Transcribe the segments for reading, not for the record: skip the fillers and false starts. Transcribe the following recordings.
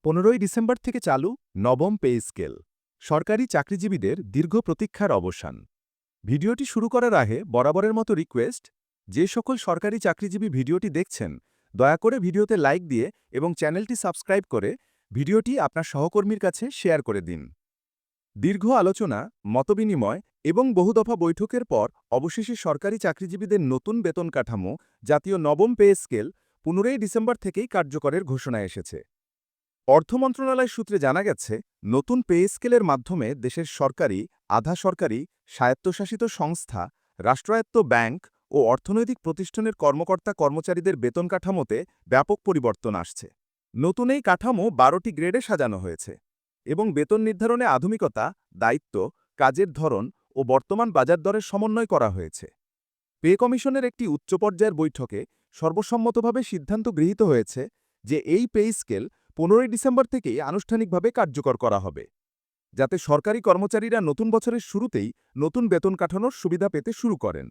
15ই December থেকে চালু নবম পে স্কেল। সরকারি চাকরিজীবীদের দীর্ঘ প্রতীক্ষার অবসান। ভিডিওটি শুরু করার আগে বরাবরের মতো রিকোয়েস্ট, যে সকল সরকারি চাকরিজীবী ভিডিওটি দেখছেন দয়া করে ভিডিওতে লাইক দিয়ে এবং চ্যানেলটি সাবস্ক্রাইব করে ভিডিওটি আপনার সহকর্মীর কাছে শেয়ার করে দিন। দীর্ঘ আলোচনা, মতবিনিময় এবং বহুদফা বৈঠকের পর অবশেষে সরকারি চাকরিজীবীদের নতুন বেতন কাঠামো জাতীয় নবম পে স্কেল 15ই ডিসেম্বর থেকেই কার্যকরের ঘোষণা এসেছে। অর্থ মন্ত্রণালয় সূত্রে জানা গেছে, নতুন পে স্কেলের মাধ্যমে দেশের সরকারি, আধা সরকারি, স্বায়ত্তশাসিত সংস্থা, রাষ্ট্রায়ত্ত ব্যাংক ও অর্থনৈতিক প্রতিষ্ঠানের কর্মকর্তা-কর্মচারীদের বেতন কাঠামোতে ব্যাপক পরিবর্তন আসছে। নতুন এই কাঠামো 12টি গ্রেডে সাজানো হয়েছে এবং বেতন নির্ধারণে আধুনিকতা, দায়িত্ব, কাজের ধরন ও বর্তমান বাজার দরের সমন্বয় করা হয়েছে। পে কমিশনের একটি উচ্চ পর্যায়ের বৈঠকে সর্বসম্মতভাবে সিদ্ধান্ত গৃহীত হয়েছে যে এই পে স্কেল 15ই ডিসেম্বর থেকেই আনুষ্ঠানিকভাবে কার্যকর করা হবে, যাতে সরকারি কর্মচারীরা নতুন বছরের শুরুতেই নতুন বেতন কাঠামোর সুবিধা পেতে শুরু করেন।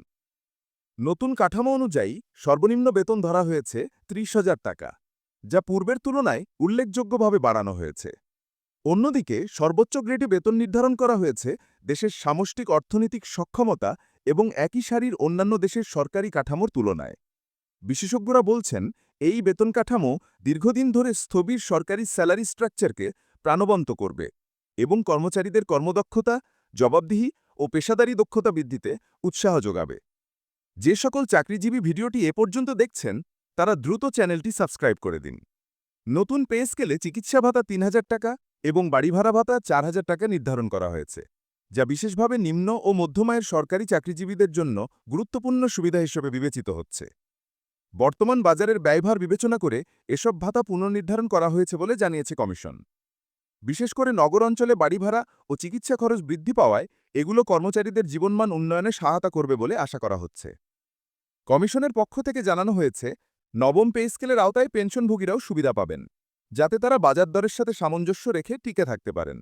নতুন কাঠামো অনুযায়ী সর্বনিম্ন বেতন ধরা হয়েছে ৩০,০০০ টাকা, যা পূর্বের তুলনায় উল্লেখযোগ্যভাবে বাড়ানো হয়েছে। অন্যদিকে সর্বোচ্চ গ্রেডে বেতন নির্ধারণ করা হয়েছে দেশের সামষ্টিক অর্থনৈতিক সক্ষমতা এবং একই সারির অন্যান্য দেশের সরকারি কাঠামোর তুলনায়। বিশেষজ্ঞরা বলছেন, এই বেতন কাঠামো দীর্ঘদিন ধরে স্থবির সরকারি স্যালারি স্ট্রাকচারকে প্রাণবন্ত করবে এবং কর্মচারীদের কর্মদক্ষতা, জবাবদিহি ও পেশাদারী দক্ষতা বৃদ্ধিতে উৎসাহ যোগাবে। যে সকল চাকরিজীবী ভিডিওটি এ পর্যন্ত দেখছেন তারা দ্রুত চ্যানেলটি সাবস্ক্রাইব করে দিন। নতুন পে স্কেলে চিকিৎসা ভাতা ৩,০০০ টাকা এবং বাড়ি ভাড়া ভাতা ৪,০০০ টাকা নির্ধারণ করা হয়েছে, যা বিশেষভাবে নিম্ন ও মধ্যমায়ের সরকারি চাকরিজীবীদের জন্য গুরুত্বপূর্ণ সুবিধা হিসেবে বিবেচিত হচ্ছে। বর্তমান বাজারের ব্যয়ভার বিবেচনা করে এসব ভাতা পুনর্নির্ধারণ করা হয়েছে বলে জানিয়েছে কমিশন। বিশেষ করে নগর অঞ্চলে বাড়ি ভাড়া ও চিকিৎসা খরচ বৃদ্ধি পাওয়ায় এগুলো কর্মচারীদের জীবনমান উন্নয়নে সহায়তা করবে বলে আশা করা হচ্ছে। কমিশনের পক্ষ থেকে জানানো হয়েছে, নবম পে স্কেলের আওতায় পেনশনভোগীরাও সুবিধা পাবেন, যাতে তারা বাজার দরের সাথে সামঞ্জস্য রেখে টিকে থাকতে পারেন।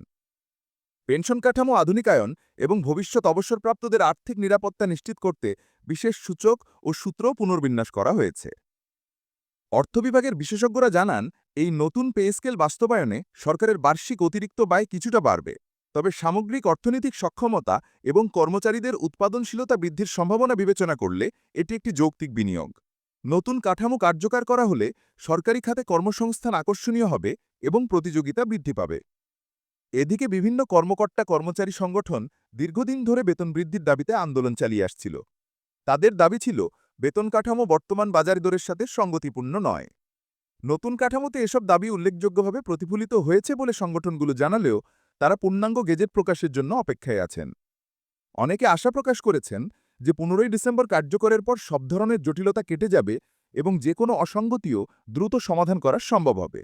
পেনশন কাঠামো আধুনিকায়ন এবং ভবিষ্যৎ অবসরপ্রাপ্তদের আর্থিক নিরাপত্তা নিশ্চিত করতে বিশেষ সূচক ও সূত্র পুনর্বিন্যাস করা হয়েছে। অর্থ বিভাগের বিশেষজ্ঞরা জানান, এই নতুন পে স্কেল বাস্তবায়নে সরকারের বার্ষিক অতিরিক্ত ব্যয় কিছুটা বাড়বে, তবে সামগ্রিক অর্থনৈতিক সক্ষমতা এবং কর্মচারীদের উৎপাদনশীলতা বৃদ্ধির সম্ভাবনা বিবেচনা করলে এটি একটি যৌক্তিক বিনিয়োগ। নতুন কাঠামো কার্যকর করা হলে সরকারি খাতে কর্মসংস্থান আকর্ষণীয় হবে এবং প্রতিযোগিতা বৃদ্ধি পাবে। এদিকে বিভিন্ন কর্মকর্তা-কর্মচারী সংগঠন দীর্ঘদিন ধরে বেতন বৃদ্ধির দাবিতে আন্দোলন চালিয়ে আসছিল। তাদের দাবি ছিল, বেতন কাঠামো বর্তমান বাজার দরের সাথে সঙ্গতিপূর্ণ নয়। নতুন কাঠামোতে এসব দাবি উল্লেখযোগ্যভাবে প্রতিফলিত হয়েছে বলে সংগঠনগুলো জানালেও তারা পূর্ণাঙ্গ গেজেট প্রকাশের জন্য অপেক্ষায় আছেন। অনেকে আশা প্রকাশ করেছেন যে 15ই ডিসেম্বর কার্যকরের পর সব ধরনের জটিলতা কেটে যাবে এবং যে কোনো অসঙ্গতিও দ্রুত সমাধান করা সম্ভব হবে।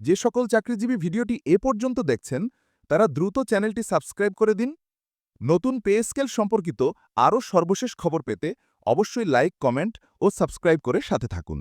যে সকল চাকরিজীবী ভিডিওটি এ পর্যন্ত দেখছেন তারা দ্রুত চ্যানেলটি সাবস্ক্রাইব করে দিন। নতুন পে স্কেল সম্পর্কিত আরও সর্বশেষ খবর পেতে অবশ্যই লাইক, কমেন্ট ও সাবস্ক্রাইব করে সাথে থাকুন।